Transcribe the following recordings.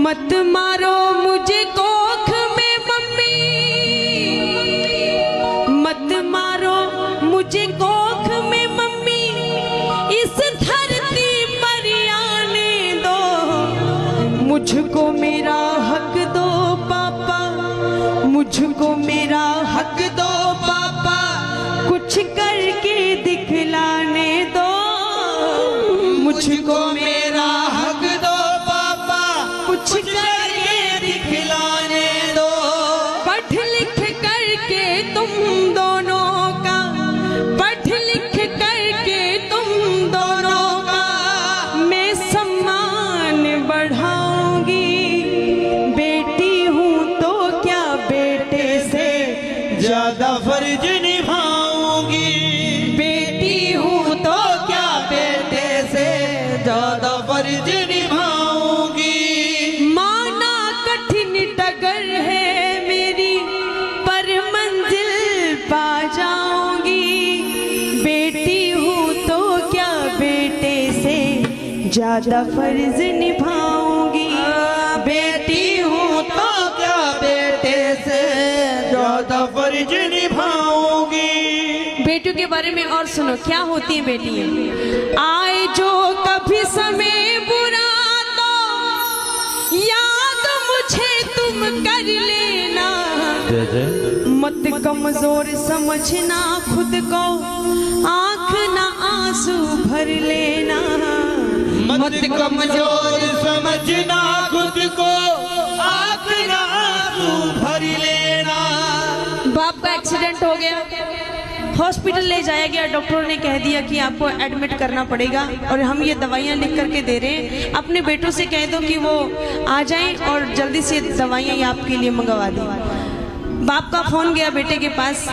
मत मारो मुझे कोख में मम्मी, मत मारो मुझे कोख में मम्मी, इस धरती पर आने दो, मुझको मेरा हक दो पापा, मुझको मेरा हक दो पापा, कुछ करके दिखलाने दो, मुझको मेरा हक दो पापा, कुछ करके दिखलाने दो। पढ़ लिख करके तुम दोनों का, पढ़ लिख करके तुम दोनों का मैं सम्मान बढ़ाऊंगी। बेटी हूँ तो क्या बेटे से ज्यादा फर्ज निभाऊंगी। बेटी हूँ तो क्या बेटे से ज्यादा फर्ज निभाऊंगी। माना कठिन डगर है मेरी, पर मंजिल पा जाऊंगी। बेटी हूँ तो क्या बेटे से ज्यादा फर्ज निभाऊंगी। बेटी हूँ तो क्या बेटे से ज्यादा फर्ज निभाऊंगी। बेटियों के बारे में और सुनो, क्या होती है बेटियां। आए जो कभी समय बुरा तो याद मुझे तुम कर लेना, मत कमजोर समझना खुद को, आंख ना आंसू भर लेना। मत कमजोर समझना खुद को, आंख ना आंसू भर लेना। बाप का एक्सीडेंट हो गया, हॉस्पिटल ले जाया गया, डॉक्टरों ने कह दिया कि आपको एडमिट करना पड़ेगा और हम ये दवाइयाँ लिख करके दे रहे हैं। अपने बेटों से कह दो कि वो आ जाएं और जल्दी से दवाइयाँ आपके लिए मंगवा दें। बाप का फोन गया बेटे के पास,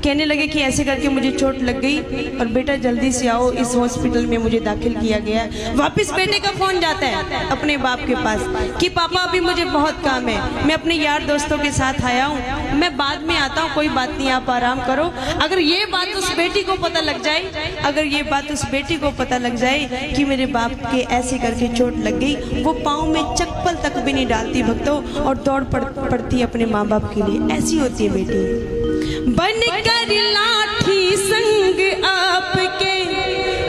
कहने लगे कि ऐसे करके मुझे चोट लग गई और बेटा जल्दी से आओ, इस हॉस्पिटल में मुझे दाखिल किया गया है। वापस बेटे का फोन जाता है अपने बाप के पास कि पापा अभी मुझे बहुत काम है, मैं अपने यार दोस्तों के साथ आया हूँ, मैं बाद में आता हूँ, कोई बात नहीं आप आराम करो। अगर ये बात उस बेटी को पता लग जाए, अगर ये बात उस बेटी को पता लग जाए कि मेरे बाप के ऐसे करके चोट लग गई, वो पाँव में चप्पल तक भी नहीं डालती भक्तों और दौड़ पड़ती अपने माँ बाप के लिए। ऐसी होती है बेटी। बन कर लाठी संग आपके,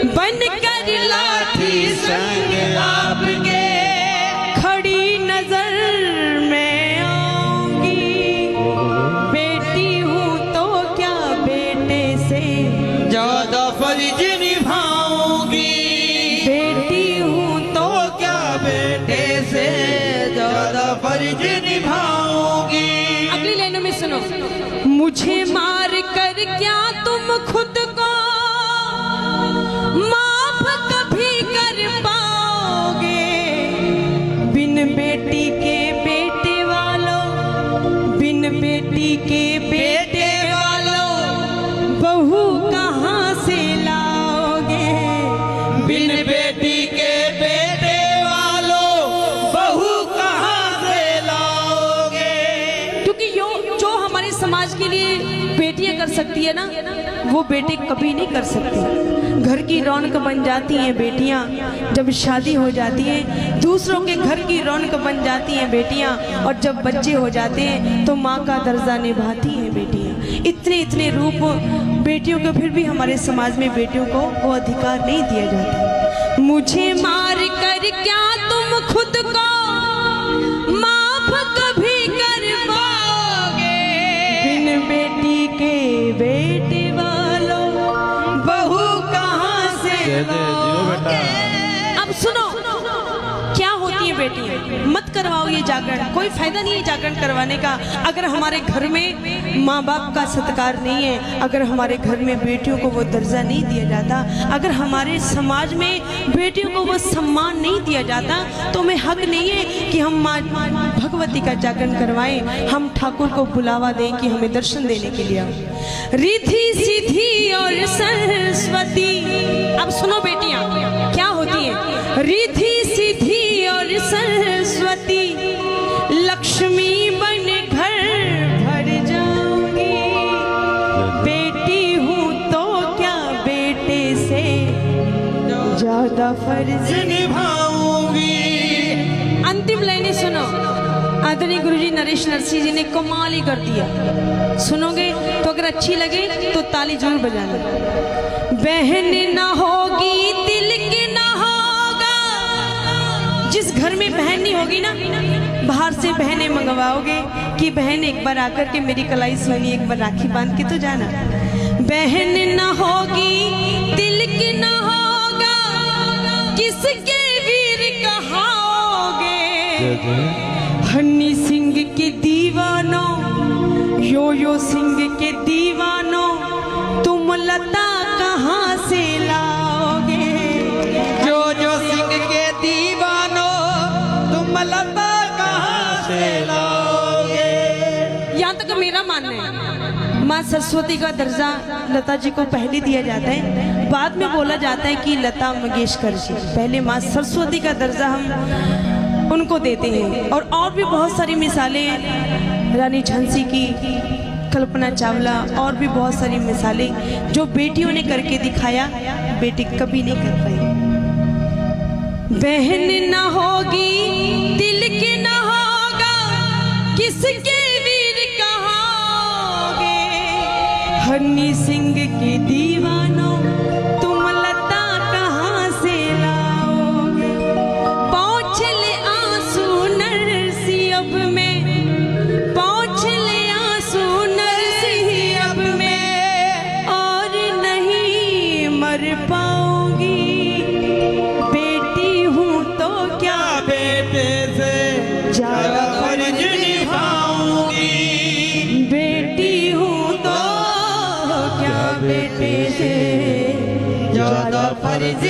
बन कर लाठी संग आपके, खड़ी नजर में आऊंगी। बेटी हूँ तो क्या बेटे से ज्यादा फर्ज निभाऊंगी। बेटी हूँ तो क्या बेटे से ज्यादा फर्ज निभाऊंगी। अगली लाइनों में सुनो। मुझे मार कर क्या तुम खुद को माफ कभी कर पाओगे। बिन बेटी के बेटे वालों, बिन बेटी के बेटे वालों बहू कहाँ से लाओगे। बिन बेटी के बेटे वालों बहू कहाँ से लाओगे। क्योंकि जो हमारे समाज के लिए बेटियां कर सकती है ना, वो बेटे कभी नहीं कर सकते। घर की रौनक बन जाती हैं बेटियां, जब शादी हो जाती है दूसरों के घर की रौनक बन जाती हैं बेटियां, और जब बच्चे हो जाते हैं तो माँ का दर्जा निभाती हैं बेटियां। इतने इतने रूप बेटियों को, फिर भी हमारे समाज में बेटियों को वो अधिकार नहीं दिया जाता। मुझे मार कर क्या तुम खुद को माफ कभी कर पाओगे। बिन बेटी के बेटे वालों बहू कहाँ से लाओगे। अब सुनो क्या होती है बेटी। मत करवाओ ये जागरण, कोई फायदा नहीं है जागरण करवाने का अगर हमारे घर में माँ बाप का सत्कार नहीं है, अगर हमारे घर में बेटियों को वो दर्जा नहीं दिया जाता, अगर हमारे समाज में बेटियों को वो सम्मान नहीं दिया जाता, तो हमें हक नहीं है कि हम माँ भगवती का जागरण करवाएं, हम ठाकुर को बुलावा दें कि हमें दर्शन देने के लिए। रिद्धि सिद्धि और सरस्वती। अब सुनो बेटियां क्या होती है। रिद्धि सिद्धि और सरस्वती, लक्ष्मी बन घर भर जाऊंगी। बेटी हूँ तो क्या बेटे से ज्यादा फर्ज निभाऊंगी। अंतिम अंतिम लाइनें सुनो। आदरणीय गुरुजी नरेश नरसी जी ने कमाल ही कर दिया। सुनोगे तो अगर अच्छी लगे तो ताली जरूर बजाना। बहन ना होगी तिलक ना होगा, जिस घर में बहन नहीं होगी ना, बाहर से बहनें मंगवाओगे कि बहन एक बार आकर के मेरी कलाई सुनी, एक बार राखी बांध के तो जाना। बहन ना होगी तिलक ना होगा, किसके वीर कहाओगे। हनी सिंह के दीवानों, यो सिंह के दीवानों, तुम लता कहाँ से लाओगे। जो सिंह के दीवानों, तुम लता कहाँ से लाओगे। यहाँ तक मेरा मानना है। माँ सरस्वती का दर्जा लता जी को पहले दिया जाता है, बाद में बोला जाता है कि लता मंगेशकर जी। पहले माँ सरस्वती का दर्जा हम उनको देते हैं। और भी बहुत सारी मिसालें, रानी झांसी की, कल्पना चावला, और भी बहुत सारी मिसालें जो बेटियों ने करके दिखाया, बेटी कभी नहीं कर पाई। बहन ना होगी तिलक ना होगा, किसके वीर कहाओगे। हनी सिंह के दीवानों, तुम लता कहाँ से लाओगे। पहुँच ले आंसू नरसी अब मैं, पहुँच ले आंसू नरसी अब मैं, और नहीं मर पाऊंगी। बेटी हूँ तो क्या बेटे से ज्यादा फर्ज निभाऊंगी। बेटी हूँ तो क्या बेटे से ज्यादा फर्ज